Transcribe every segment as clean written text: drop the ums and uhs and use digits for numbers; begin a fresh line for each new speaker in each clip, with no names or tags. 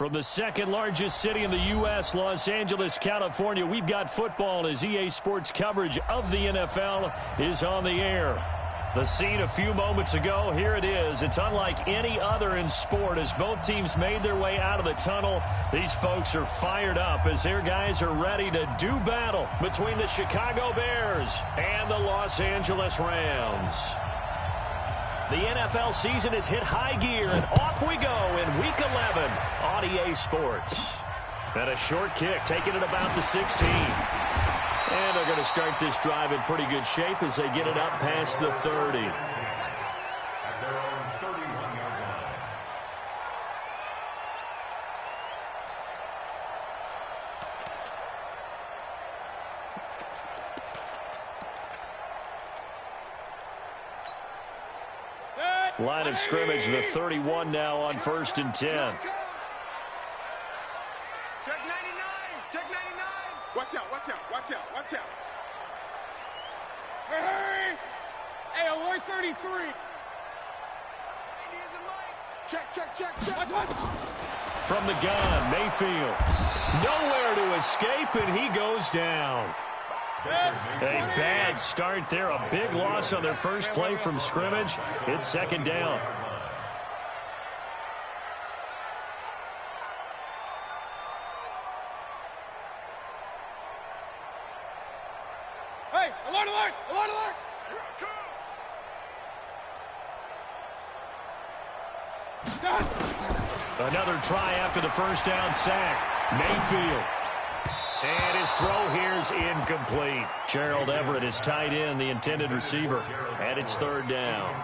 From the second largest city in the U.S., Los Angeles, California, we've got football as EA Sports coverage of the NFL is on the air. The scene a few moments ago, here it is. It's unlike any other in sport as both teams made their way out of the tunnel. These folks are fired up as their guys are ready to do battle between the Chicago Bears and the Los Angeles Rams. The NFL season has hit high gear, and off we go in Week 11 on EA Sports. And a short kick, taking it about the 16. And they're going to start this drive in pretty good shape as they get it up past the 30. Line of scrimmage, the 31 now on 1st and 10.
Check 99. Check 99. Watch out, watch out, watch out, watch out. Hurry! Hey, alert 33. Check.
From the gun, Mayfield. Nowhere to escape, and he goes down. A bad start there. A big loss on their first play from scrimmage. It's 2nd down.
Hey, alert!
Another try after the first down sack. Mayfield. And his throw here is incomplete. Gerald Everett is tied in, the intended receiver. And it's 3rd down.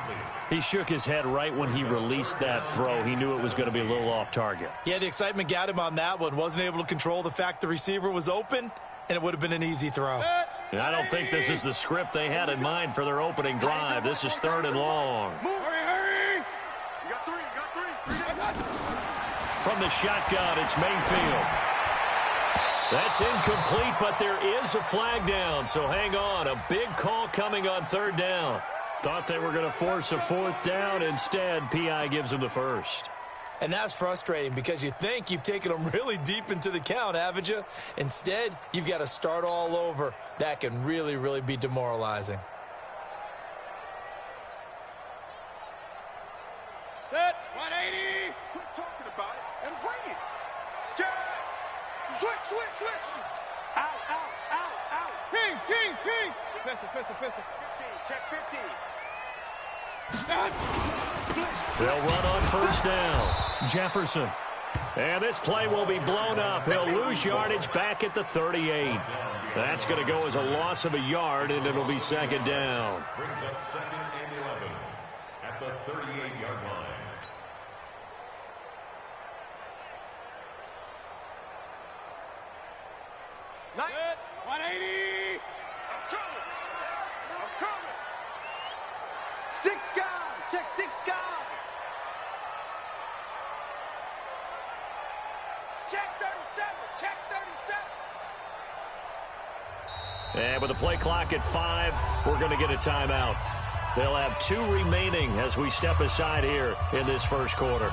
He shook his head right when he released that throw. He knew it was going to be a little off target.
Yeah, the excitement got him on that one. Wasn't able to control the fact the receiver was open, and it would have been an easy throw.
And I don't think this is the script they had in mind for their opening drive. This is 3rd and long.
Hurry! You got three.
From the shotgun, it's Mayfield. That's incomplete, but there is a flag down, so hang on. A big call coming on 3rd down. Thought they were going to force a 4th down. Instead, P.I. gives them the first.
And that's frustrating because you think you've taken them really deep into the count, haven't you? Instead, you've got to start all over. That can really, really be demoralizing.
Set, 180. Quit talking about it and bring it. Jack. Switch. Out. Kings. Pistol. 15, check 15.
They'll run on 1st down. Jefferson. And this play will be blown up. He'll lose yardage back at the 38. That's going to go as a loss of a yard, and it'll be 2nd down.
Brings up 2nd and 11 at the 38-yard line.
Set, 180. I'm coming. 6 guys. Check 6 guys. Check 37.
And with the play clock at 5, we're going to get a timeout. They'll have 2 remaining as we step aside here in this first quarter.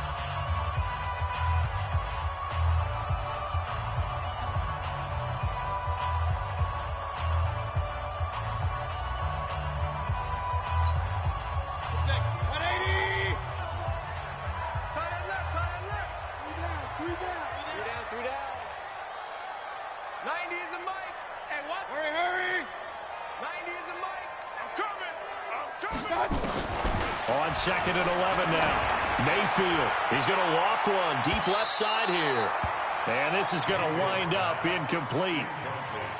On 2nd and 11 now. Mayfield. He's going to loft one deep left side here. And this is going to wind up incomplete.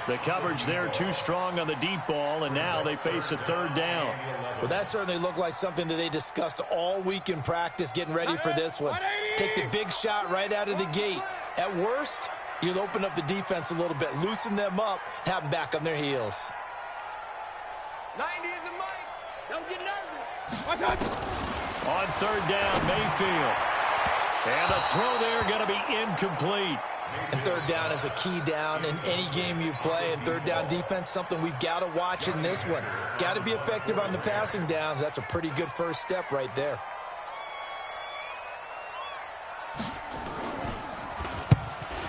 The coverage there too strong on the deep ball, and now they face a 3rd down.
Well, that certainly looked like something that they discussed all week in practice, getting ready for this one. Take the big shot right out of the gate. At worst, you'll open up the defense a little bit, loosen them up, have them back on their heels.
90 is a mic. Don't get nervous.
On 3rd down, Mayfield. And the throw there going to be incomplete.
And 3rd down is a key down in any game you play. And 3rd down defense, something we've got to watch in this one. Got to be effective on the passing downs. That's a pretty good first step right there.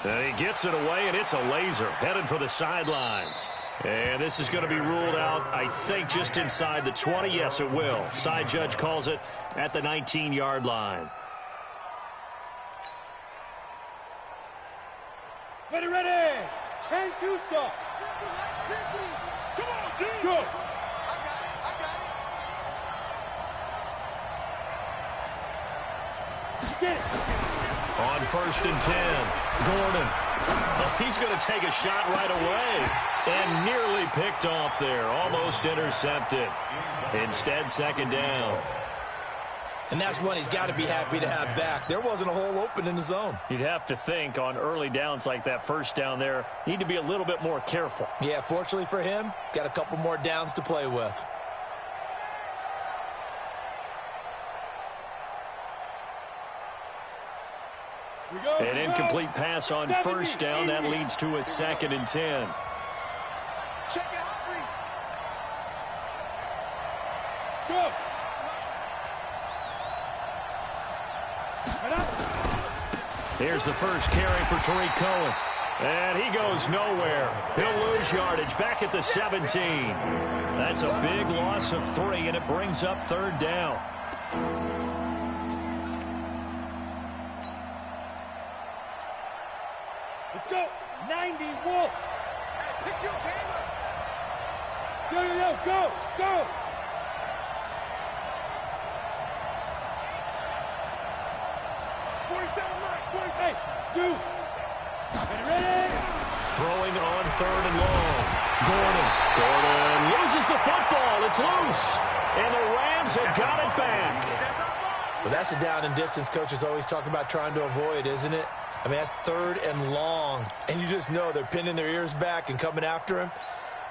And he gets it away, and it's a laser headed for the sidelines. And this is going to be ruled out, I think, just inside the 20. Yes, it will. Side judge calls it at the 19-yard line.
Ready, ready. Chain two stop. Come on, dude. Go. I got it. Get it.
On 1st and 10, Gordon. Oh, he's going to take a shot right away. And nearly picked off there. Almost intercepted. Instead, 2nd down.
And that's one he's got to be happy to have back. There wasn't a hole open in the zone.
You'd have to think on early downs like that 1st down there, need to be a little bit more careful.
Yeah, fortunately for him, got a couple more downs to play with.
An incomplete pass on 1st down. That leads to a 2nd and 10.
Check it out, go.
Here's the first carry for Tariq Cohen. And he goes nowhere. He'll lose yardage back at the 17. That's a big loss of 3, and it brings up 3rd down.
Let's go. 90 Wolf. Hey, pick your game up. Go. 47 right. 28. 2. Ready.
Throwing on 3rd and long. Gordon loses the football. It's loose. And the Rams have got it back.
Well, that's a down and distance coaches always talk about trying to avoid, isn't it? I mean, that's 3rd and long. And you just know they're pinning their ears back and coming after him.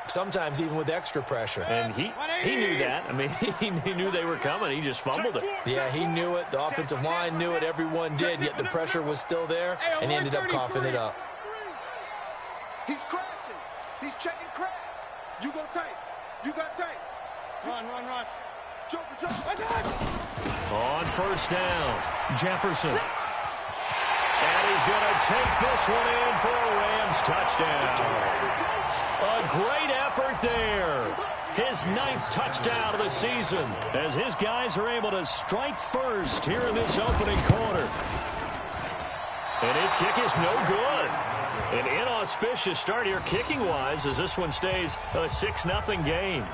Sometimes even with extra pressure.
And he knew that. I mean, he knew they were coming. He just fumbled it.
Yeah, he knew it. The offensive line knew it. Everyone did. Yet the pressure was still there, and he ended up coughing it up.
He's crashing. He's checking crash. You go tight. You got tight. Run. Joker.
On 1st down, Jefferson. And he's going to take this one in for a Rams touchdown. A great effort there. His 9th touchdown of the season as his guys are able to strike first here in this opening quarter. And his kick is no good. An inauspicious start here kicking-wise as this one stays a 6-0 game.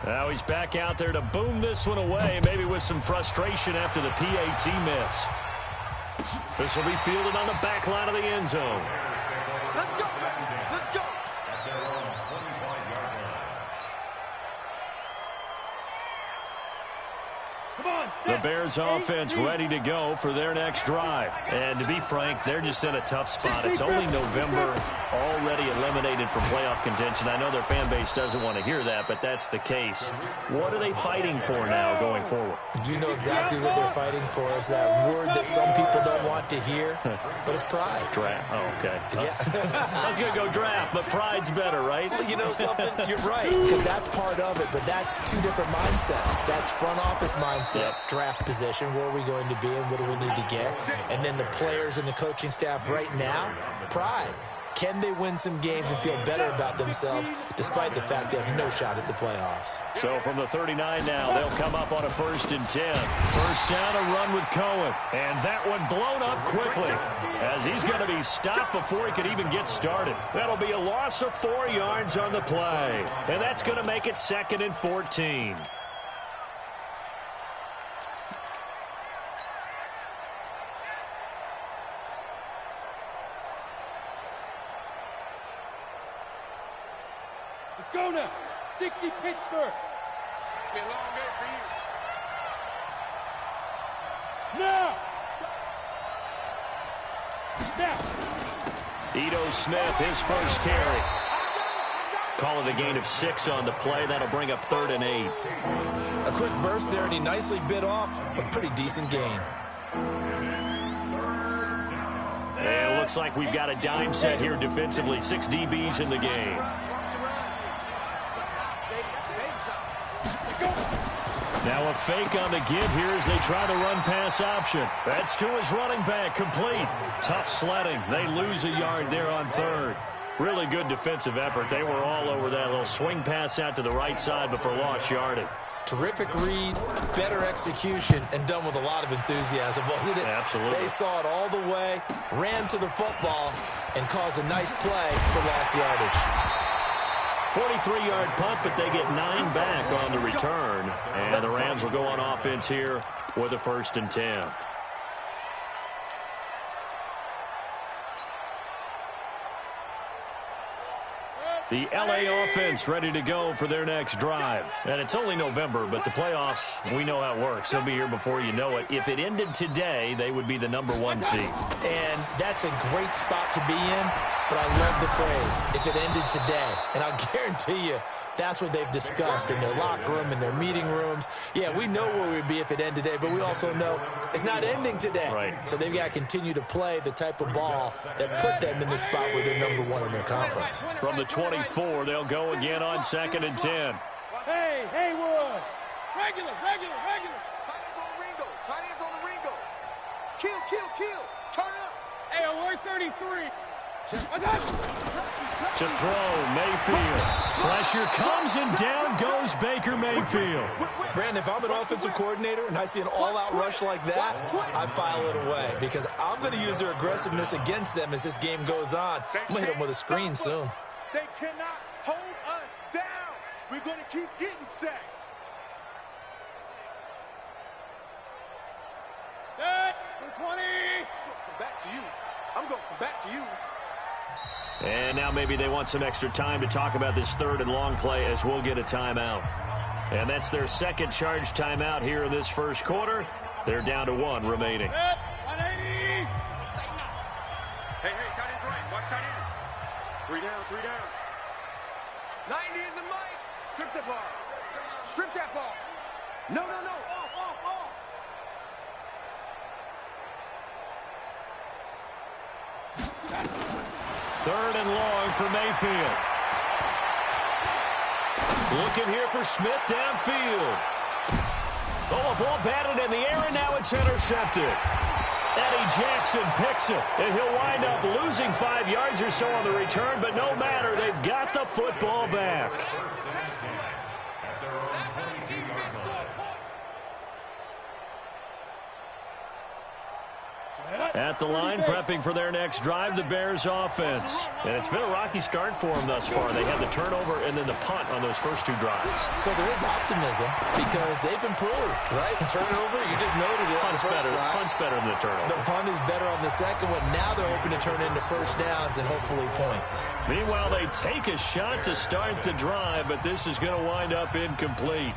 Now he's back out there to boom this one away, maybe with some frustration after the PAT miss. This will be fielded on the back line of the end zone.
Let's go.
The Bears offense ready to go for their next drive. And to be frank, they're just in a tough spot. It's only November, already eliminated from playoff contention. I know their fan base doesn't want to hear that, but that's the case. What are they fighting for now going forward?
You know exactly what they're fighting for. Is that word that some people don't want to hear, but it's pride.
Draft. Oh, okay.
Yeah.
I was going to go draft, but pride's better, right?
You know something? You're right, because that's part of it, but that's 2 different mindsets. That's front office mindset, draft position, where are we going to be and what do we need to get? And then the players and the coaching staff right now, pride. Can they win some games and feel better about themselves despite the fact they have no shot at the playoffs?
So from the 39 now, they'll come up on a 1st and 10. 1st down, a run with Cohen. And that one blown up quickly as he's going to be stopped before he could even get started. That'll be a loss of 4 yards on the play. And that's going to make it 2nd and 14.
Let's go now. 60 Pittsburgh. It's been a long day for you. Now.
Ito Smith, his first carry. Call it a gain of 6 on the play. That'll bring up 3rd and 8.
A quick burst there, and he nicely bit off a pretty decent gain.
And it looks like we've got a dime set here defensively. 6 DBs in the game. Now a fake on the give here as they try the run-pass option. That's to his running back, complete. Tough sledding. They lose a yard there on third. Really good defensive effort. They were all over that little swing pass out to the right side, but for lost yardage.
Terrific read, better execution, and done with a lot of enthusiasm, wasn't it?
Absolutely.
They saw it all the way, ran to the football, and caused a nice play for lost yardage.
43-yard punt, but they get 9 back on the return. And the Rams will go on offense here with a 1st and 10. The LA offense ready to go for their next drive. And it's only November, but the playoffs, we know how it works. They'll be here before you know it. If it ended today, they would be the #1 seed.
And that's a great spot to be in, but I love the phrase, if it ended today. And I'll guarantee you, that's what they've discussed in their locker room, in their meeting rooms. Yeah, we know where we'd be if it ended today, but we also know it's not ending today.
Right.
So they've got to continue to play the type of ball that put them in the spot where they're #1 in their conference.
From the 24, they'll go again on 2nd and 10.
Hey, Haywood. Regular. Tight ends on the Ringo. Kill. Turn up. Hey, alert 33.
To throw, Mayfield. Pressure comes, and down goes Baker Mayfield.
Brandon, if I'm an offensive coordinator and I see an all-out rush like that, I file it away because I'm going to use their aggressiveness against them as this game goes on. I'm going to hit them with a screen soon.
They cannot hold us down. We're going to keep getting sacks. Set. 20. Back to you. I'm going back to you.
And now maybe they want some extra time to talk about this 3rd and long play as we'll get a timeout. And that's their 2nd charge timeout here in this 1st quarter. They're down to 1 remaining.
Hey, tight end's right. Watch tight end. 3 down. 90 is the mic. Strip that ball. No. Off.
3rd and long for Mayfield. Looking here for Smith downfield. Oh, a ball batted in the air, and now it's intercepted. Eddie Jackson picks it, and he'll wind up losing 5 yards or so on the return, but no matter, they've got the football back. At the line, prepping for their next drive, the Bears offense. And it's been a rocky start for them thus far. They had the turnover and then the punt on those first 2 drives.
So there is optimism because they've improved, right? Turnover, you just noted it.
Punt's better than the turnover.
The punt is better on the second one. Now they're hoping to turn into 1st downs and hopefully points.
Meanwhile, they take a shot to start the drive, but this is going to wind up incomplete.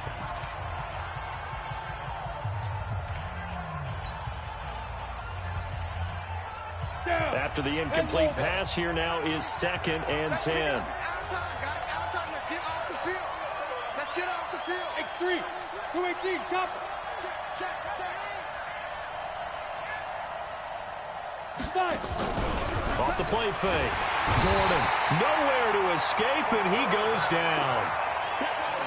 After the incomplete pass, here now is 2nd and 10.
Out time. Let's get off the field. X3. 218. Chop. Check.
Off the play fake. Gordon nowhere to escape, and he goes down.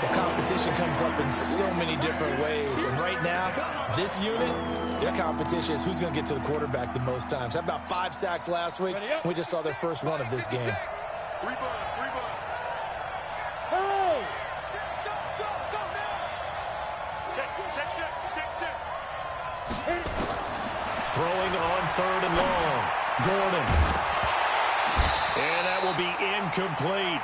The competition comes up in so many different ways. And right now, this unit, their competition is who's going to get to the quarterback the most times. How about 5 sacks last week? We just saw their first one of this game.
3 ball. Check.
Throwing on 3rd and long. Gordon. And that will be incomplete.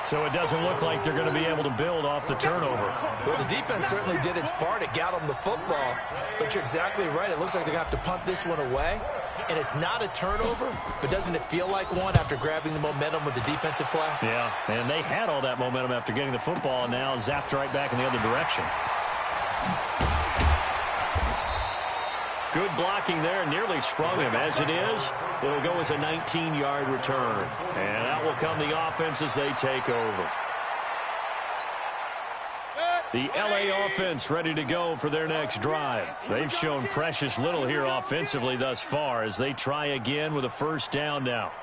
So it doesn't look like they're going to be able to build off the turnover.
Well, the defense certainly did its part. It got them the football. But you're exactly right. It looks like they're going to have to punt this one away. And it's not a turnover, but doesn't it feel like one after grabbing the momentum with the defensive play?
Yeah, and they had all that momentum after getting the football, and now zapped right back in the other direction. Good blocking there, nearly sprung him. As it is, it'll go as a 19-yard return. And out will come the offense as they take over. The LA offense ready to go for their next drive. They've shown precious little here offensively thus far as they try again with a 1st down now.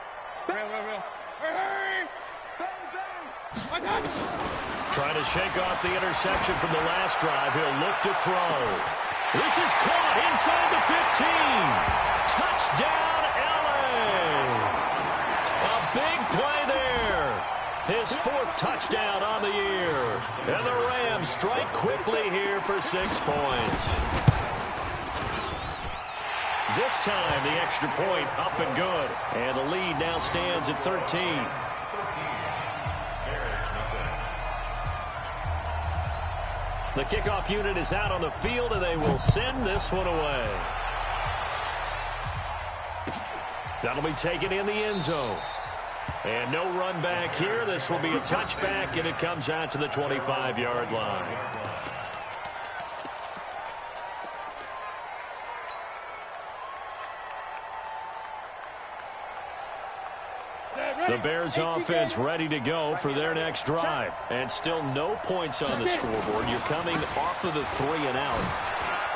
Trying to shake off the interception from the last drive. He'll look to throw. This is caught inside the 15. Touchdown, LA. A big play there. His 4th touchdown on the year. And the Rams strike quickly here for 6 points. This time, the extra point up and good. And the lead now stands at 13. The kickoff unit is out on the field, and they will send this one away. That'll be taken in the end zone. And no run back here. This will be a touchback, and it comes out to the 25-yard line. The Bears offense ready to go for their next drive. And still no points on the scoreboard. You're coming off of the 3 and out.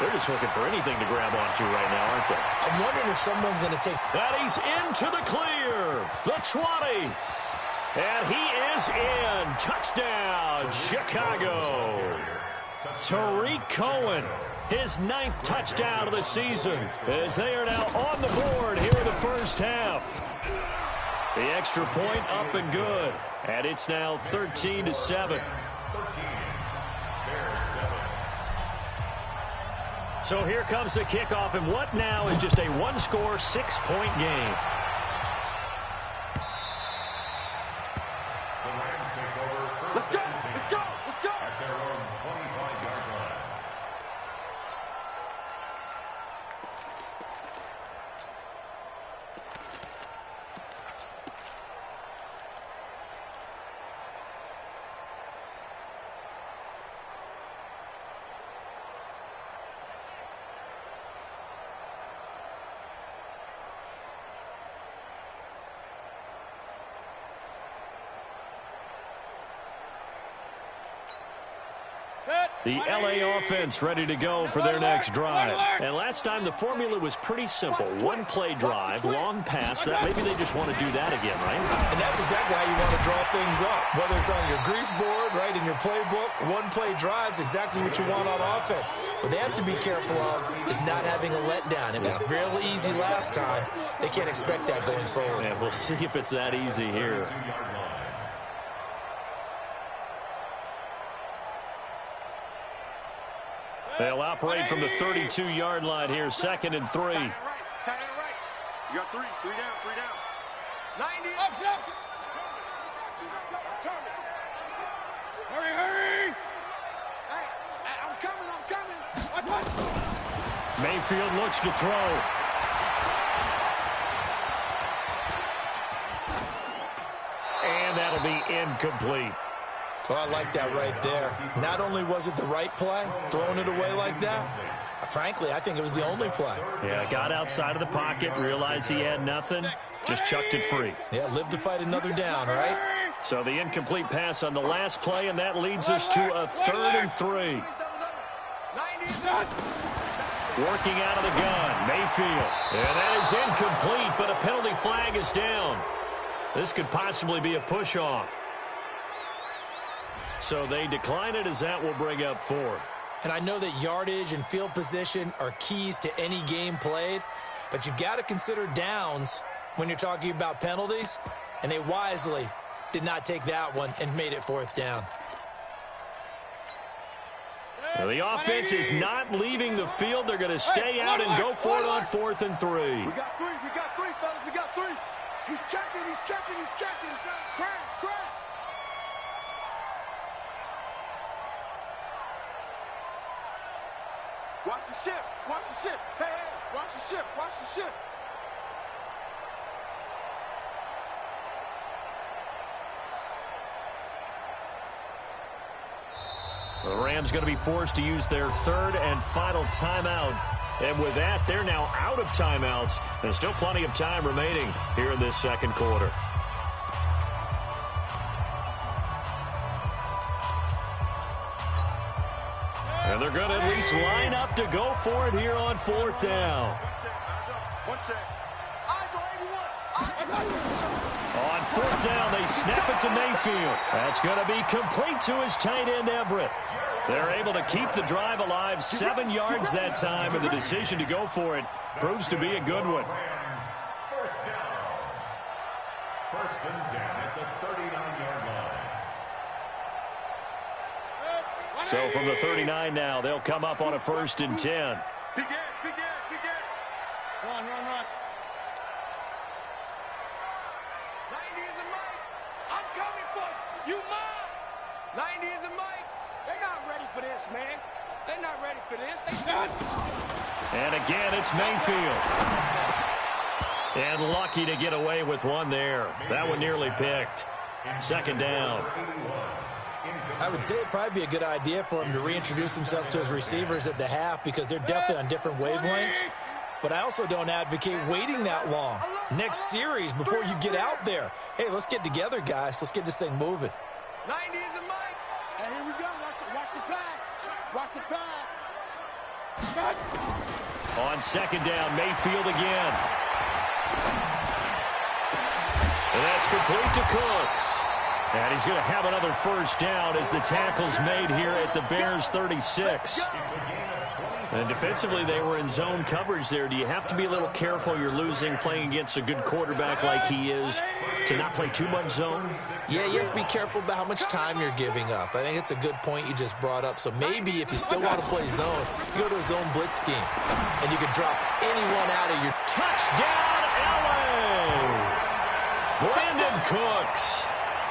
They're just looking for anything to grab onto right now, aren't they?
I'm wondering if someone's going to take...
And he's into the clear. The 20. And he is in. Touchdown, Chicago. Tariq Cohen, his 9th touchdown of the season, as they are now on the board here in the first half. The extra point up and good. And it's now 13-7. So here comes the kickoff, and what now is just a one-score, 6-point game.
Let's go! Let's go! Let's go!
At their own 25-yard line.
The LA offense ready to go for their next drive. And last time the formula was pretty simple. One-play drive, long pass. That maybe they just want to do that again, right?
And that's exactly how you want to draw things up. Whether it's on your grease board, right, in your playbook, one-play drive's exactly what you want on offense. What they have to be careful of is not having a letdown. It was real easy last time. They can't expect that going forward.
Yeah, we'll see if it's that easy here. They'll operate from the 32-yard line here, 2nd and 3.
Tight end right. Tight end right. You got 3 down, 3 down. 90.
Hurry, hurry!
Hey, I'm coming.
Mayfield looks to throw. And that'll be incomplete.
Well, I like that right there. Not only was it the right play, throwing it away like that, frankly, I think it was the only play.
Yeah, got outside of the pocket, realized he had nothing, just chucked it free.
Yeah, live to fight another down, right?
So the incomplete pass on the last play, and that leads us to a 3rd and 3. Working out of the gun, Mayfield. And that is incomplete, but a penalty flag is down. This could possibly be a push-off. So they decline it, as that will bring up 4th.
And I know that yardage and field position are keys to any game played, but you've got to consider downs when you're talking about penalties, and they wisely did not take that one and made it 4th down.
Well, the offense is not leaving the field. They're going to stay out and go for it on 4th and 3.
We got 3, fellas, we got 3. He's checking. Crash. Watch the ship. Hey, watch the ship.
The Rams going to be forced to use their 3rd and final timeout. And with that, they're now out of timeouts. There's still plenty of time remaining here in this 2nd quarter. And they're going to at least line up to go for it here on 4th down.
One set. Eyes on 81.
On 4th down, they snap it to Mayfield. That's going to be complete to his tight end, Everett. They're able to keep the drive alive, 7 yards that time, and the decision to go for it proves to be a good one.
First down. First and 10 at the 39-yard line.
So from the 39 now, they'll come up on a 1st and 10.
Begin. Run. 90 is a mic. I'm coming for you. Mine. 90 is a mic. They're not ready for this, man. They're not ready for this.
And again, it's Mayfield. And lucky to get away with one there. That one nearly picked. 2nd down.
I would say it'd probably be a good idea for him to reintroduce himself to his receivers at the half because they're definitely on different wavelengths. But I also don't advocate waiting that long. Next series, before you get out there. Hey, let's get together, guys. Let's get this thing moving.
90 is a mic. And here we go. Watch the pass. Watch the pass.
On 2nd down, Mayfield again. And that's complete to Cooks. And he's going to have another 1st down as the tackle's made here at the Bears' 36. And defensively, they were in zone coverage there. Do you have to be a little careful? You're losing playing against a good quarterback like he is to not play too much zone?
Yeah, you have to be careful about how much time you're giving up. I think it's a good point you just brought up. So maybe if you still want to play zone, you go to a zone blitz scheme. And you can drop anyone out of your
touchdown, LA! Brandon Cooks.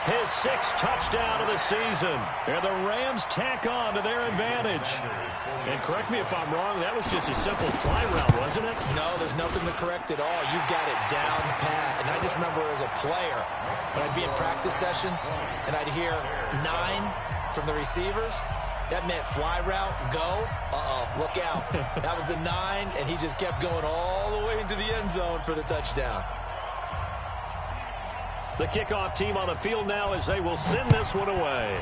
His 6th touchdown of the season. And the Rams tack on to their advantage. And correct me if I'm wrong, that was just a simple fly route, wasn't it?
No, there's nothing to correct at all. You've got it down pat. And I just remember as a player, when I'd be in practice sessions and I'd hear 9 from the receivers, that meant fly route, go. Look out. That was the 9, and he just kept going all the way into the end zone for the touchdown.
The kickoff team on the field now as they will send this one away.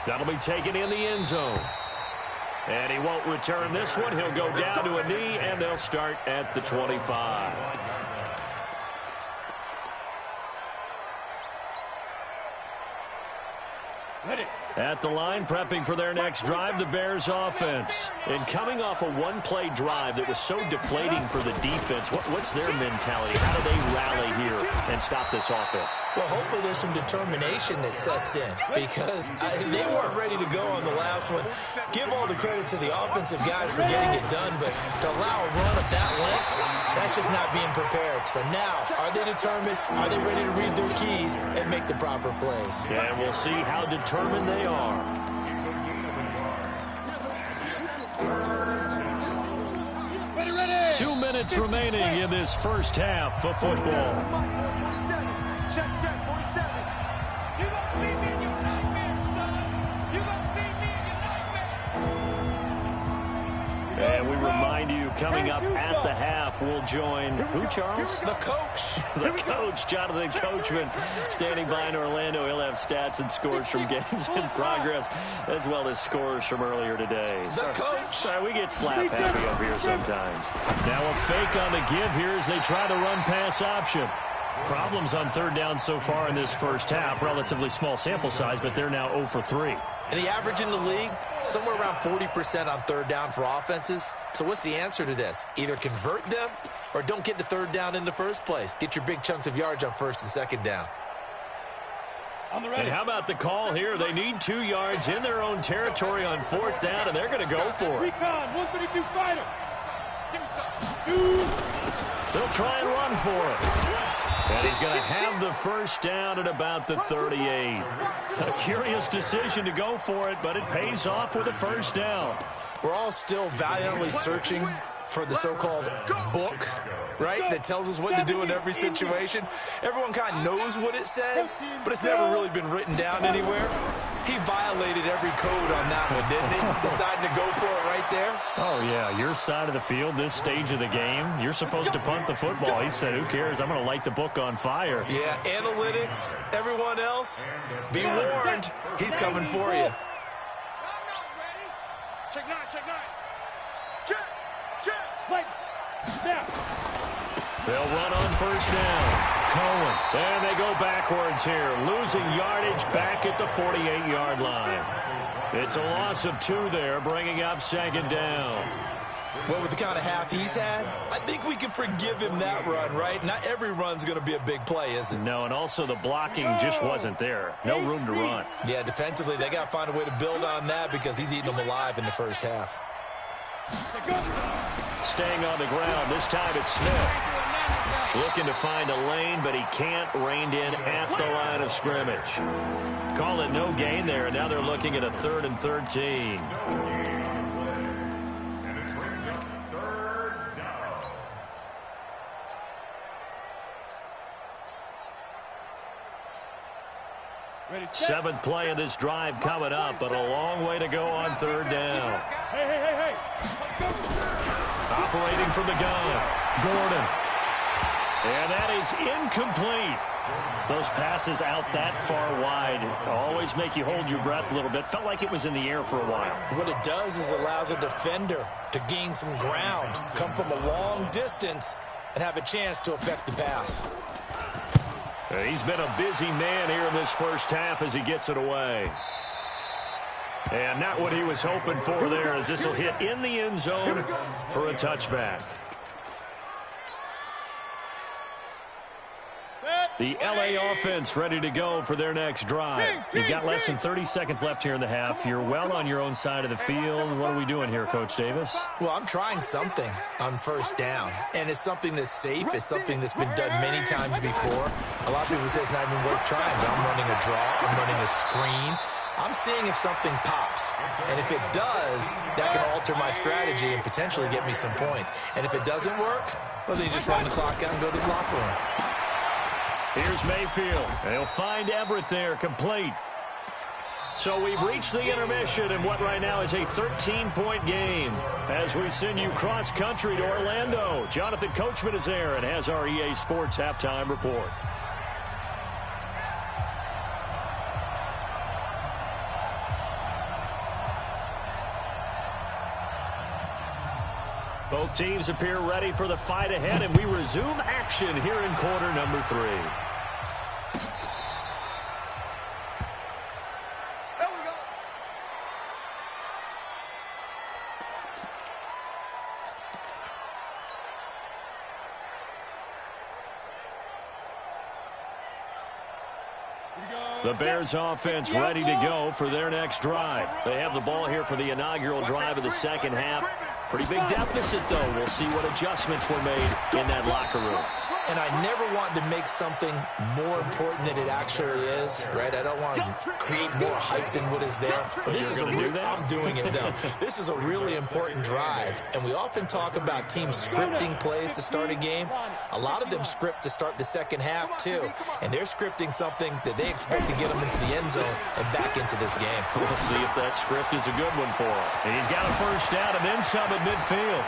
That'll be taken in the end zone. And he won't return this one. He'll go down to a knee, and they'll start at the 25. At the line, prepping for their next drive, the Bears offense. And coming off a one-play drive that was so deflating for the defense, what's their mentality? How do they rally here and stop this offense?
Well, hopefully there's some determination that sets in because they weren't ready to go on the last one. Give all the credit to the offensive guys for getting it done, but to allow a run of that length, that's just not being prepared. So now, are they determined? Are they ready to read their keys and make the proper plays?
Yeah, and we'll see how determined they are. 2 minutes remaining in this first half of football.
Check, 47. You gonna see me in your nightmare, son. You gonna see me in your nightmare.
And we remind you, coming up at the half, we'll join who, Charles?
The coach.
The coach, Jonathan Coachman, standing by in Orlando. He'll have stats and scores from games in progress, as well as scores from earlier today.
The coach.
Sorry, we get slap happy up here sometimes. Now a fake on the give here as they try the run-pass option. Problems on 3rd down so far in this first half. Relatively small sample size, but they're now 0 for 3.
And the average in the league, somewhere around 40% on 3rd down for offenses. So what's the answer to this? Either convert them or don't get to 3rd down in the first place. Get your big chunks of yards on 1st and 2nd down.
And how about the call here? They need 2 yards in their own territory on 4th down, and they're going to go for it.
Recon, 132 fighter. Give me some.
They'll try and run for it. And he's going to have the 1st down at about the 38. A curious decision to go for it, but it pays off with a 1st down.
We're all still valiantly searching for the so-called book, right, that tells us what to do in every situation. Everyone kind of knows what it says, but it's never really been written down anywhere. He violated every code on that one, didn't he? Deciding to go for it right there.
Oh, yeah, your side of the field, this stage of the game, you're supposed to punt the football. He said, who cares? I'm going to light the book on fire.
Yeah, analytics, everyone else, be warned, he's coming for you.
Check 9. Check. Wait. Now.
They'll run on first down. Cohen. And they go backwards here. Losing yardage back at the 48-yard line. It's a loss of 2 there, bringing up second down.
Well, with the kind of half he's had, I think we can forgive him that run, right? Not every run's going to be a big play, is it?
No, and also the blocking just wasn't there. No room to run.
Yeah, defensively, they got to find a way to build on that because he's eating them alive in the first half.
Staying on the ground. This time it's Smith. Looking to find a lane, but he can't. Reined in at the line of scrimmage. Call it no gain there. Now they're looking at a 3rd and 13. Seventh play of this drive coming up, but a long way to go on 3rd down.
Hey.
Operating from the gun, Gordon. And that is incomplete. Those passes out that far wide always make you hold your breath a little bit. Felt like it was in the air for a while.
What it does is allows a defender to gain some ground, come from a long distance, and have a chance to affect the pass.
He's been a busy man here in this first half as he gets it away. And not what he was hoping for there, as this will hit in the end zone for a touchback. The LA offense ready to go for their next drive. You've got less than 30 seconds left here in the half. You're well on your own side of the field. What are we doing here, Coach Davis?
Well, I'm trying something on first down, and it's something that's safe. It's something that's been done many times before. A lot of people say it's not even worth trying, but I'm running a draw. I'm running a screen. I'm seeing if something pops, and if it does, that can alter my strategy and potentially get me some points. And if it doesn't work, well, then you just run the clock out and go to the locker room.
Here's Mayfield. They'll find Everett there, complete. So we've reached the intermission in what right now is a 13-point game as we send you cross-country to Orlando. Jonathan Coachman is there and has our EA Sports halftime report. Both teams appear ready for the fight ahead, and we resume action here in quarter number 3. The Bears offense ready to go for their next drive. They have the ball here for the inaugural drive of the second half. Pretty big deficit, though. We'll see what adjustments were made in that locker room.
And I never want to make something more important than it actually is, right? I don't want to create more hype than what is there. But this is I'm doing it, though. This is a really important drive. And we often talk about teams scripting plays to start a game. A lot of them script to start the second half, too. And they're scripting something that they expect to get them into the end zone and back into this game.
We'll see if that script is a good one for him. And he's got a first down and then some at midfield.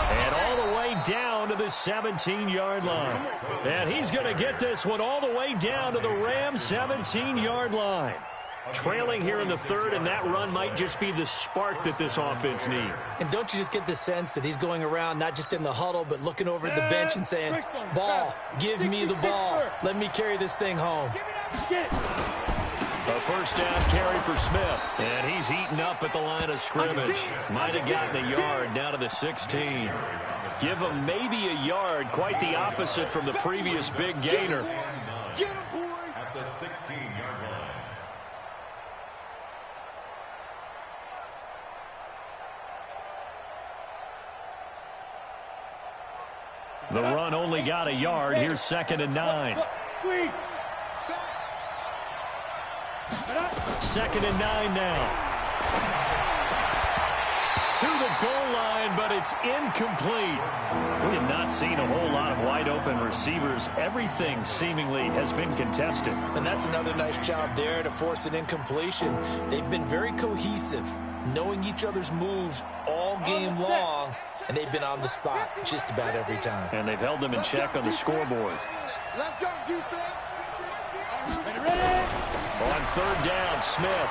And all the way down to the 17-yard line. And he's going to get this one all the way down to the Rams' 17-yard line. Trailing here in the third, and that run might just be the spark that this offense needs.
And don't you just get the sense that he's going around, not just in the huddle, but looking over at the bench and saying, ball, give me the ball. Let me carry this thing home.
A first down carry for Smith. And he's heating up at the line of scrimmage. Might have gotten a yard down to the 16. Give him maybe a yard. Quite the opposite from the previous big gainer.
At the 16-yard line.
The run only got a yard. Here's 2nd and 9. 2nd and 9 now. To the goal line, but it's incomplete. We have not seen a whole lot of wide-open receivers. Everything seemingly has been contested.
And that's another nice job there to force an incompletion. They've been very cohesive, knowing each other's moves all game long, and they've been on the spot just about every time.
And they've held them in check on the scoreboard.
Let's go, defense.
On 3rd down, Smith.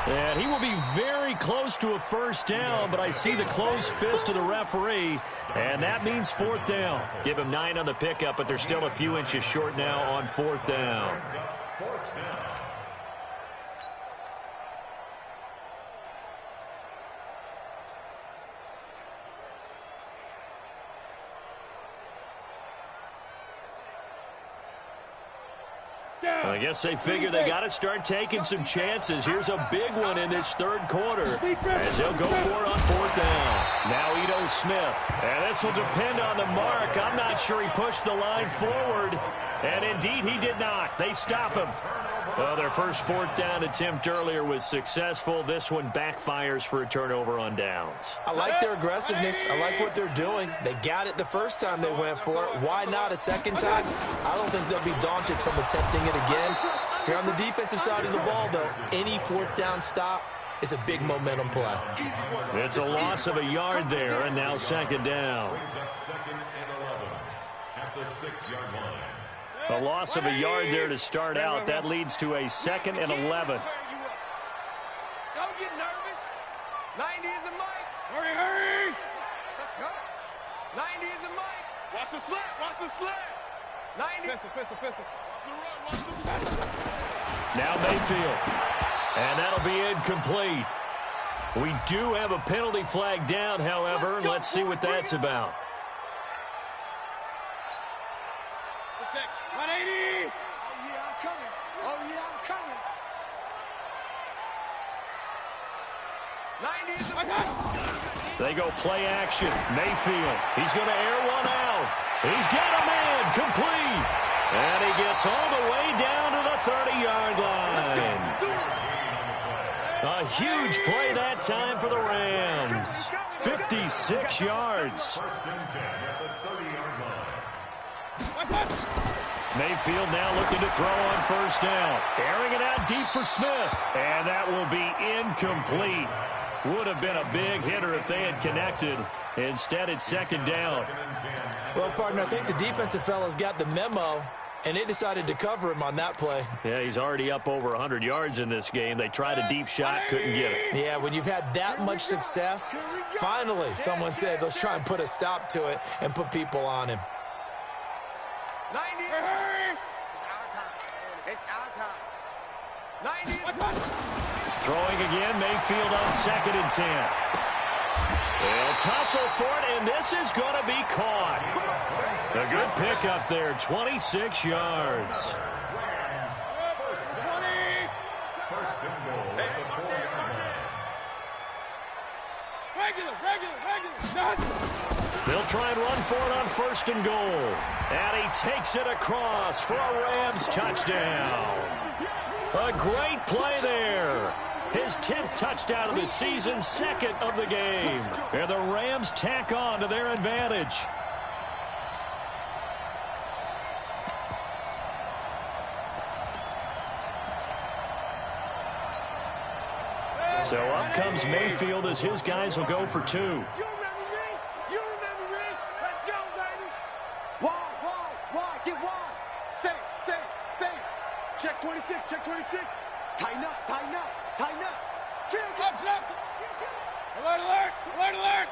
And he will be very close to a first down, but I see the closed fist of the referee, and that means fourth down.
Give him 9 on the pickup, but they're still a few inches short now on fourth down.
I guess they figure they got to start taking some chances. Here's a big one in this third quarter as they'll go for it on fourth down. Now Ito Smith. And this will depend on the mark. I'm not sure he pushed the line forward. And indeed, he did not. They stop him. Well, their first fourth down attempt earlier was successful. This one backfires for a turnover on downs.
I like their aggressiveness. I like what they're doing. They got it the first time they went for it. Why not a second time? I don't think they'll be daunted from attempting it again. If you're on the defensive side of the ball, though, any fourth down stop is a big momentum play.
It's a loss of a yard there, and now second down.
Second and 11 at the 6-yard line.
A loss of a yard there to start out. That leads to a second and 11.
Don't get nervous. 90 is a mic. Hurry. Let's go. 90 is a mic. Watch the slant. 90. Pistol. Watch the run.
Now Mayfield. And that'll be incomplete. We do have a penalty flag down, however. Let's see what that's about.
180. Oh, yeah, I'm coming. 90 is the
They go play action. Mayfield. He's going to air one out. He's got a man complete. And he gets all the way down to the 30-yard line. A huge play that time for the Rams. 56 yards.
First and 10 at the 30-yard line.
Mayfield now looking to throw on first down. Airing it out deep for Smith. And that will be incomplete. Would have been a big hitter if they had connected. Instead, it's second down.
Well, partner, I think the defensive fellas got the memo, and they decided to cover him on that play.
Yeah, he's already up over 100 yards in this game. They tried a deep shot, couldn't get it.
Yeah, when you've had that much success, finally someone said, let's try and put a stop to it and put people on him.
90. It's our time. 90.
Throwing again, Mayfield on second and 10. They'll tussle for it, and this is going to be caught. A good pickup there, 26 yards.
First and goal at the 4-yard line.
They'll try and run for it on first and goal. And he takes it across for a Rams touchdown. A great play there. His 10th touchdown of the season, second of the game. And the Rams tack on to their advantage. So up comes Mayfield as his guys will go for two.
You remember me? Let's go, baby. Wide. Get wide. Say. Check 26. Tighten up. Alert.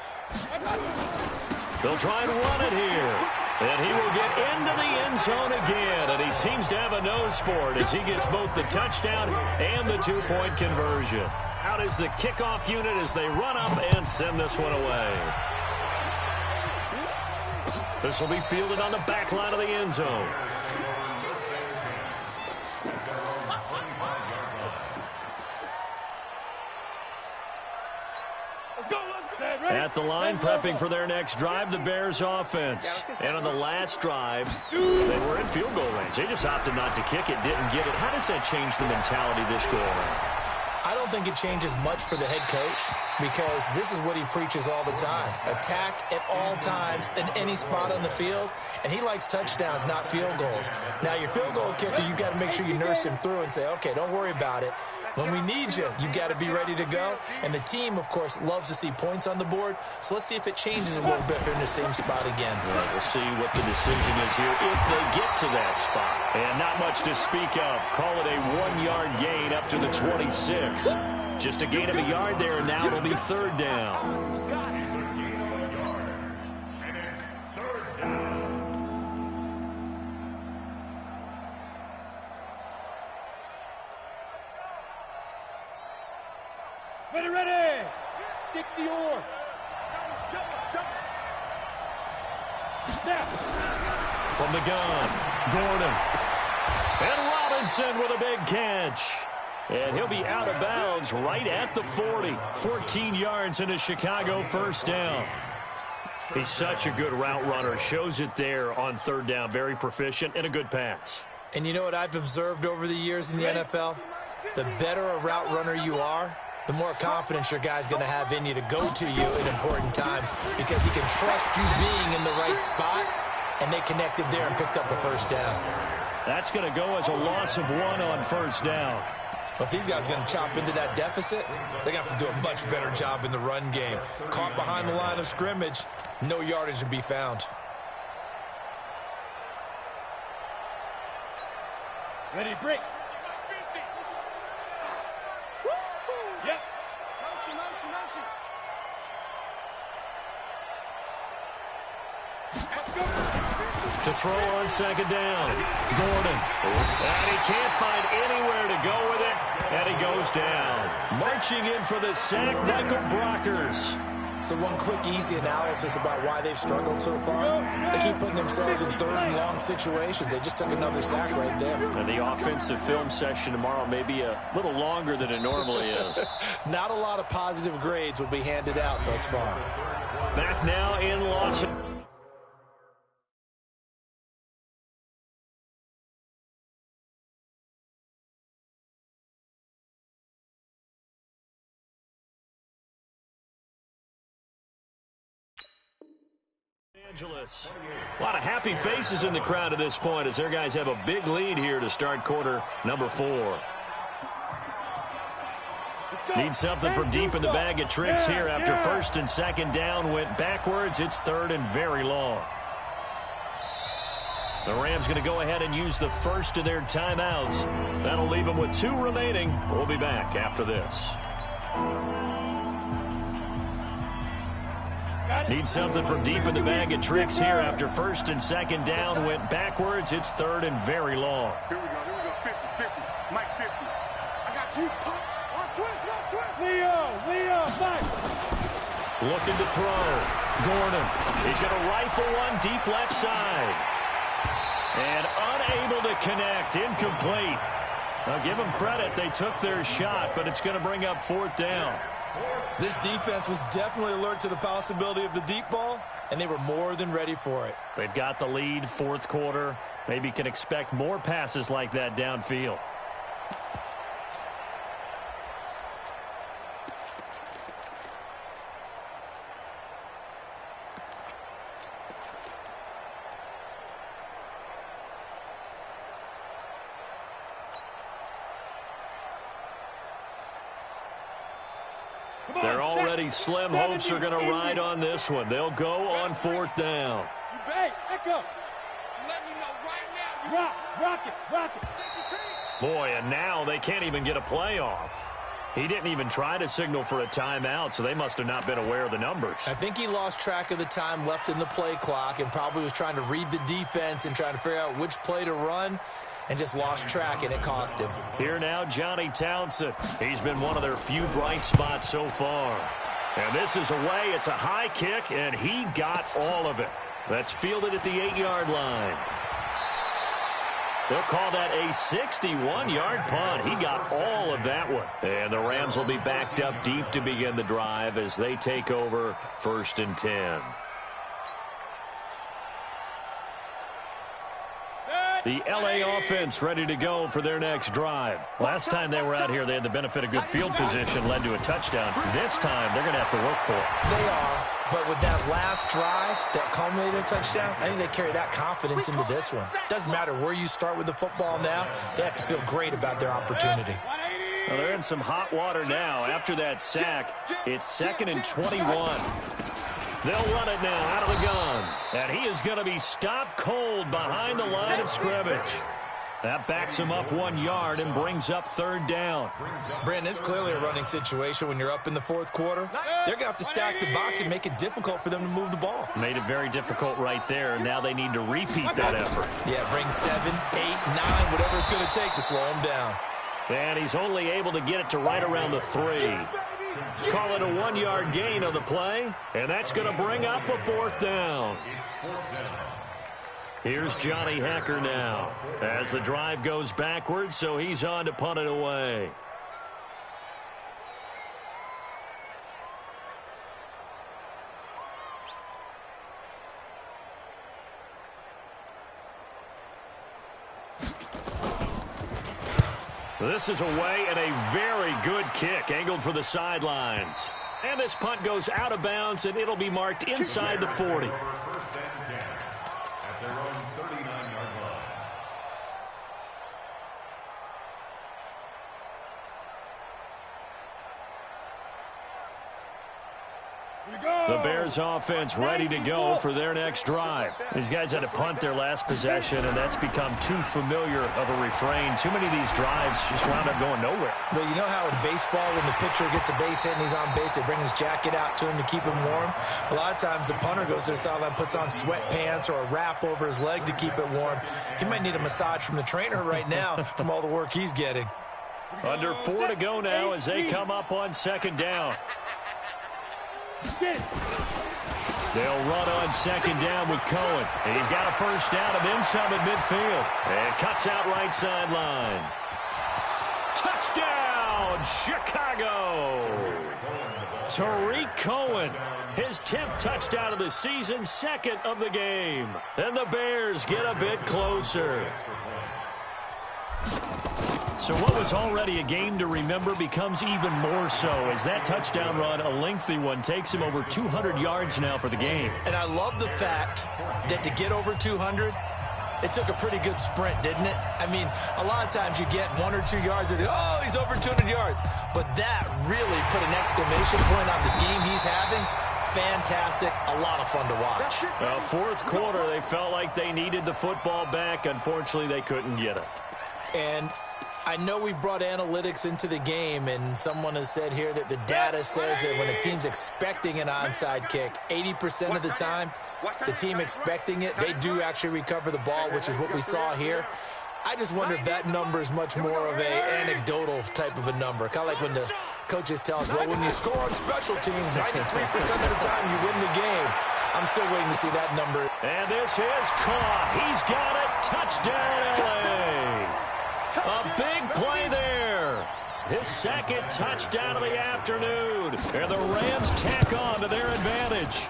They'll try and run it here. And he will get into the end zone again. And he seems to have a nose for it as he gets both the touchdown and the two-point conversion. Out is the kickoff unit as they run up and send this one away. This will be fielded on the back line of the end zone. At the line, prepping for their next drive, the Bears offense. And on the last drive, they were in field goal range. They just opted not to kick it, didn't get it. How does that change the mentality this go around?
I don't think it changes much for the head coach because this is what he preaches all the time. Attack at all times in any spot on the field, and he likes touchdowns, not field goals. Now, your field goal kicker, you got to make sure you nurse him through and say, okay, don't worry about it. When we need you, you got to be ready to go. And the team, of course, loves to see points on the board. So let's see if it changes a little bit if they're in the same spot again.
Well, we'll see what the decision is here if they get to that spot. And not much to speak of. Call it a 1-yard gain up to the 26.
Just a gain of a yard there, and now it'll be third down.
Ready. 60 or.
From the gun, Gordon. And Robinson with a big catch. And he'll be out of bounds right at the 40. 14 yards into Chicago, first down. He's such a good route runner. Shows it there on third down. Very proficient and a good pass.
And you know what I've observed over the years in the NFL? The better a route runner you are, the more confidence your guy's going to have in you to go to you in important times because he can trust you being in the right spot, and they connected there and picked up a first down.
That's going to go as a loss of 1 on first down.
But these guys are going to chop into that deficit. They're going to have to do a much better job in the run game. Caught behind the line of scrimmage, no yardage to be found.
Ready, break. Yep.
To throw on second down, Gordon. And he can't find anywhere to go with it, and he goes down. Marching in for the sack, Michael Brockers.
So one quick, easy analysis about why they've struggled so far. They keep putting themselves in third and long situations. They just took another sack right there.
And the offensive film session tomorrow may be a little longer than it normally is.
Not a lot of positive grades will be handed out thus far.
Back now in Los Angeles. A lot of happy faces in the crowd at this point as their guys have a big lead here to start quarter number 4. Need something from deep in the bag of tricks here after first and second down went backwards. It's third and very long. The Rams going to go ahead and use the first of their timeouts. That'll leave them with 2 remaining. We'll be back after this. Need something from deep in the bag of tricks here after first and second down went backwards. It's third and very long.
Here we go. 50. Mike 50. I got you. Watch twist. Leo, Mike.
Looking to throw. Gordon. He's going to rifle one deep left side. And unable to connect. Incomplete. Now give them credit. They took their shot, but it's going to bring up fourth down.
This defense was definitely alert to the possibility of the deep ball, and they were more than ready for it.
They've got the lead, fourth quarter. Maybe can expect more passes like that downfield. They're already slim hopes are going to ride on this one. They'll go on fourth down.
Hey, echo. Let me know right now. Rock it.
Boy, and now they can't even get a play off. He didn't even try to signal for a timeout, so they must have not been aware of the numbers.
I think he lost track of the time left in the play clock and probably was trying to read the defense and trying to figure out which play to run, and just lost track, and it cost him.
Here now, Johnny Townsend. He's been one of their few bright spots so far. And this is away. It's a high kick, and he got all of it. That's fielded at the 8-yard line. They'll call that a 61-yard punt. He got all of that one. And the Rams will be backed up deep to begin the drive as they take over first and 10. The L.A. offense ready to go for their next drive. Last time they were out here, they had the benefit of good field position, led to a touchdown. This time, they're going to have to work for it.
They are, but with that last drive that culminated in a touchdown, I think they carry that confidence into this one. Doesn't matter where you start with the football now, they have to feel great about their opportunity.
Well, they're in some hot water now. After that sack, it's 2nd and 21. They'll run it now out of the gun. And he is going to be stopped cold behind the line of scrimmage. That backs him up 1 yard and brings up 3rd down.
Brandon, it's clearly a running situation when you're up in the 4th quarter. They're going to have to stack the box and make it difficult for them to move the ball.
Made it very difficult right there. Now they need to repeat that effort.
Yeah, bring 7, 8, 9, whatever it's going to take to slow him down.
And he's only able to get it to right around the 3. Call it a 1-yard gain on the play, and that's going to bring up a 4th down. Here's Johnny Hacker now as the drive goes backwards, so he's on to punt it away. This is away and a very good kick angled for the sidelines. And this punt goes out of bounds, and it'll be marked inside the 40.
First and 10 at their own 39-yard line.
The Bears offense ready to go for their next drive. These guys had to punt their last possession, and that's become too familiar of a refrain. Too many of these drives just wound up going nowhere.
Well, you know how in baseball when the pitcher gets a base hit and he's on base, they bring his jacket out to him to keep him warm? A lot of times the punter goes to the sideline, puts on sweatpants or a wrap over his leg to keep it warm. He might need a massage from the trainer right now from all the work he's getting.
Under 4 to go now as they come up on 2nd down. They'll run on 2nd down with Cohen. And he's got a 1st down and then some at midfield. And cuts out right sideline. Touchdown, Chicago! Tariq Cohen, his 10th touchdown of the season, 2nd of the game. And the Bears get a bit closer. So what was already a game to remember becomes even more so as that touchdown run, a lengthy one, takes him over 200 yards now for the game.
And I love the fact that to get over 200, it took a pretty good sprint, didn't it? I mean, a lot of times you get 1 or 2 yards and, oh, he's over 200 yards. But that really put an exclamation point on the game he's having. Fantastic. A lot of fun to watch.
Well, 4th quarter, they felt like they needed the football back. Unfortunately, they couldn't get it.
And I know we brought analytics into the game, and someone has said here that the data says that when a team's expecting an onside kick, 80% of the time, the team expecting it, they do actually recover the ball, which is what we saw here. I just wonder if that number is much more of a anecdotal type of a number. Kind of like when the coaches tell us, well, when you score on special teams, 93% of the time you win the game. I'm still waiting to see that number.
And this is caught. He's got it. Touchdown, L.A. A big play there. His 2nd touchdown of the afternoon. And the Rams tack on to their advantage.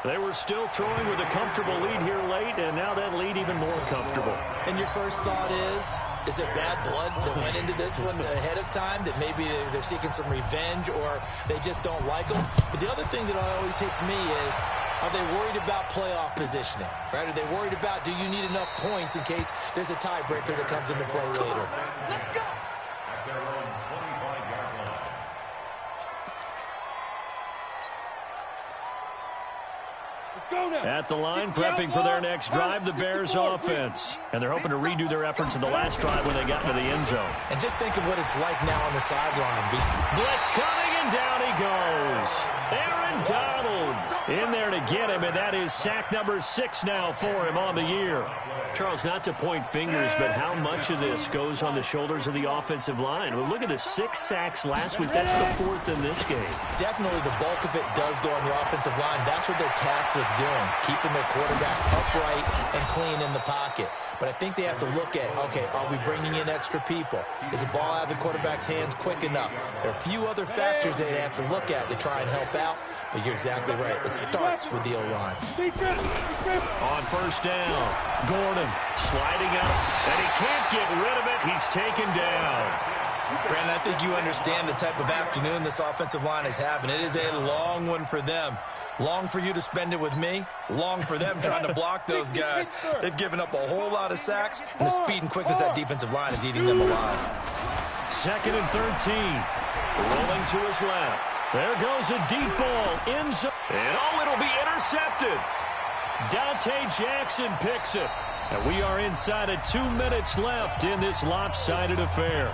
They were still throwing with a comfortable lead here late, and now that lead even more comfortable.
And your first thought is it bad blood that went into this one ahead of time, that maybe they're seeking some revenge or they just don't like them? But the other thing that always hits me is, are they worried about playoff positioning? Right? Are they worried about, do you need enough points in case there's a tiebreaker that comes into play later?
Let's go.
At their own 25-yard line.
At the line, prepping for their next drive, the Bears offense. And they're hoping to redo their efforts in the last drive when they got into the end zone.
And just think of what it's like now on the sideline.
Blitz coming, and down he goes. Aaron Donald in there to get him, and that is sack number 6 now for him on the year. Charles, not to point fingers, but how much of this goes on the shoulders of the offensive line? Well, look at the 6 sacks last week. That's the 4th in this game.
Definitely the bulk of it does go on the offensive line. That's what they're tasked with doing, keeping their quarterback upright and clean in the pocket. But I think they have to look at, okay, are we bringing in extra people? Is the ball out of the quarterback's hands quick enough? There are a few other factors they have to look at to try and help out. But you're exactly right. It starts with the O-line.
On 1st down, Gordon sliding out, and he can't get rid of it. He's taken down.
Brandon, I think you understand the type of afternoon this offensive line is having. It is a long one for them. Long for you to spend it with me. Long for them trying to block those guys. They've given up a whole lot of sacks, and the speed and quickness of that defensive line is eating them alive.
2nd and 13. Rolling to his left. There goes a deep ball in zone. And it'll be intercepted. Dante Jackson picks it. And we are inside of 2 minutes left in this lopsided affair.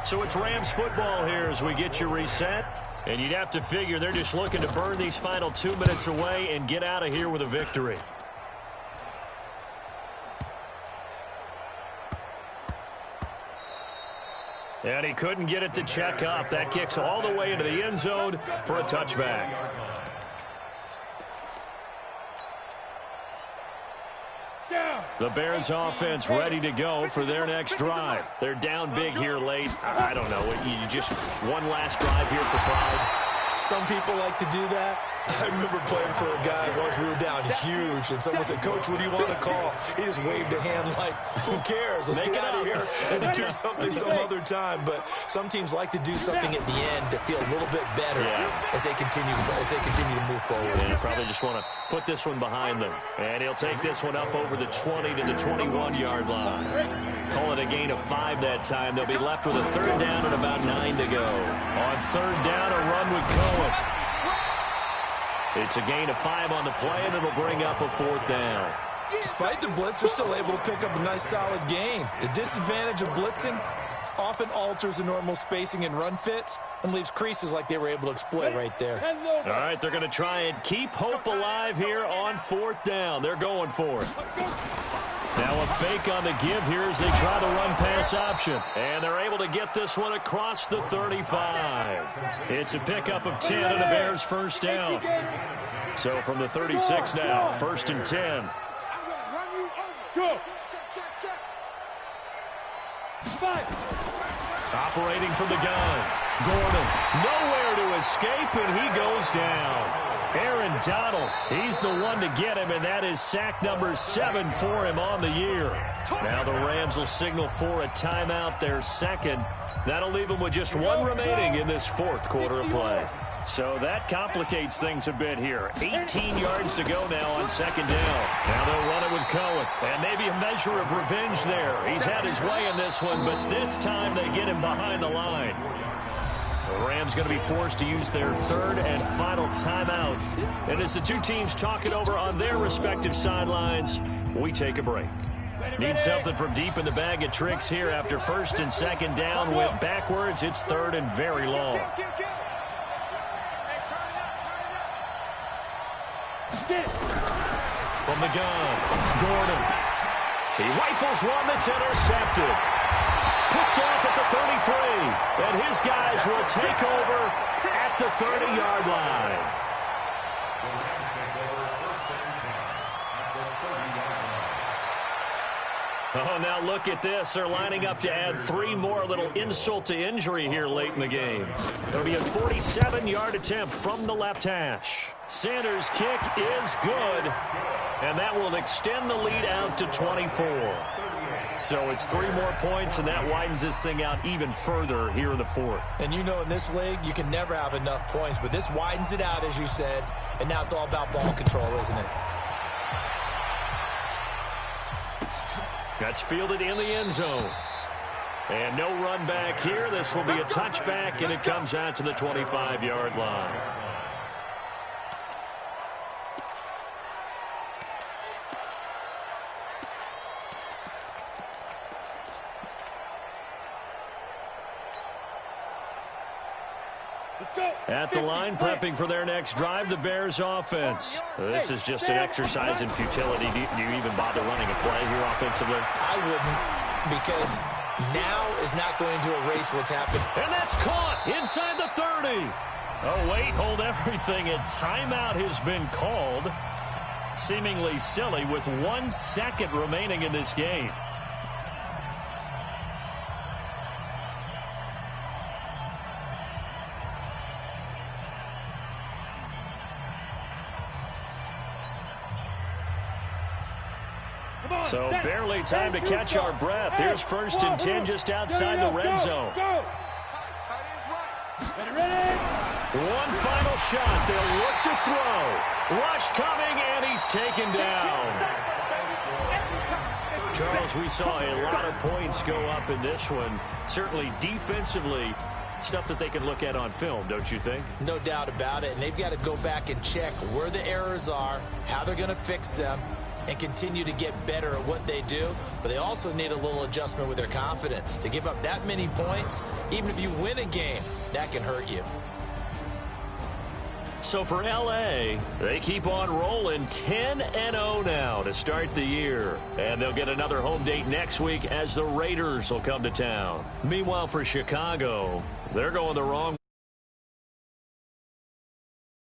So it's Rams football here as we get you reset. And you'd have to figure they're just looking to burn these final 2 minutes away and get out of here with a victory. And he couldn't get it to check up. That kicks all the way into the end zone for a touchback. The Bears offense ready to go for their next drive. They're down big here late. I don't know. You just one last drive here for pride.
Some people like to do that. I remember playing for a guy once. We were down huge, and someone said, "Coach, what do you want to call?" He just waved a hand like, "Who cares? Let's get out of here and do something some other time." But some teams like to do something at the end to feel a little bit better as they continue to move forward.
Yeah, probably just want to put this one behind them. And he'll take this one up over the 20 to the 21-yard line. Call it a gain of 5 that time. They'll be left with a third down and about 9 to go. On third down, a run with Cohen. It's a gain of 5 on the play, and it'll bring up a fourth down.
Despite the blitz, they're still able to pick up a nice, solid gain. The disadvantage of blitzing often alters the normal spacing and run fits and leaves creases like they were able to exploit right there.
All right, they're going to try and keep hope alive here on fourth down. They're going for it. Now a fake on the give here as they try the run-pass option. And they're able to get this one across the 35. It's a pickup of 10 and a Bears first down. So from the 36 now, 1st and 10.
Go.
Operating from the gun. Gordon, nowhere to escape, and he goes down. Aaron Donald, he's the one to get him, and that is sack number 7 for him on the year. Now the Rams will signal for a timeout, their second. That'll leave them with just 1 remaining in this fourth quarter of play. So that complicates things a bit here. 18 yards to go now on second down. Now they'll run it with Cohen. And maybe a measure of revenge there. He's had his way in this one, but this time they get him behind the line. The Rams going to be forced to use their third and final timeout. And as the two teams talk it over on their respective sidelines, we take a break. Need something from deep in the bag of tricks here after 1st and 2nd down. Went backwards. It's 3rd and very long. From the gun, Gordon. He rifles one that's intercepted. Picked off at the 33. And his guys will take over at the 30-yard line. Oh, now look at this. They're lining up to add 3 more. A little insult to injury here late in the game. It'll be a 47-yard attempt from the left hash. Sanders' kick is good, and that will extend the lead out to 24. So it's 3 more points, and that widens this thing out even further here in the fourth.
And you know in this league, you can never have enough points, but this widens it out, as you said, and now it's all about ball control, isn't it?
That's fielded in the end zone. And no run back here. This will be a touchback, and it comes out to the 25-yard line. At the line, prepping for their next drive, the Bears offense. This is just an exercise in futility. Do you even bother running a play here offensively?
I wouldn't, because now is not going to erase what's happened.
And that's caught inside the 30. Oh, wait, hold everything. A timeout has been called. Seemingly silly with 1 second remaining in this game. So barely time to catch our breath. Here's 1st and 10 just outside the red zone. One final shot. They'll look to throw. Rush coming, and he's taken down. Charles, we saw a lot of points go up in this one. Certainly defensively,
Stuff that they can look at on film, don't you think?
No doubt about it. And they've got to go back and check where the errors are, how they're going to fix them, and continue to get better at what they do. But they also need a little adjustment with their confidence. To give up that many points, even if you win a game, that can hurt you.
So for L.A., they keep on rolling 10-0 now to start the year. And they'll get another home date next week as the Raiders will come to town. Meanwhile, for Chicago, they're going the wrong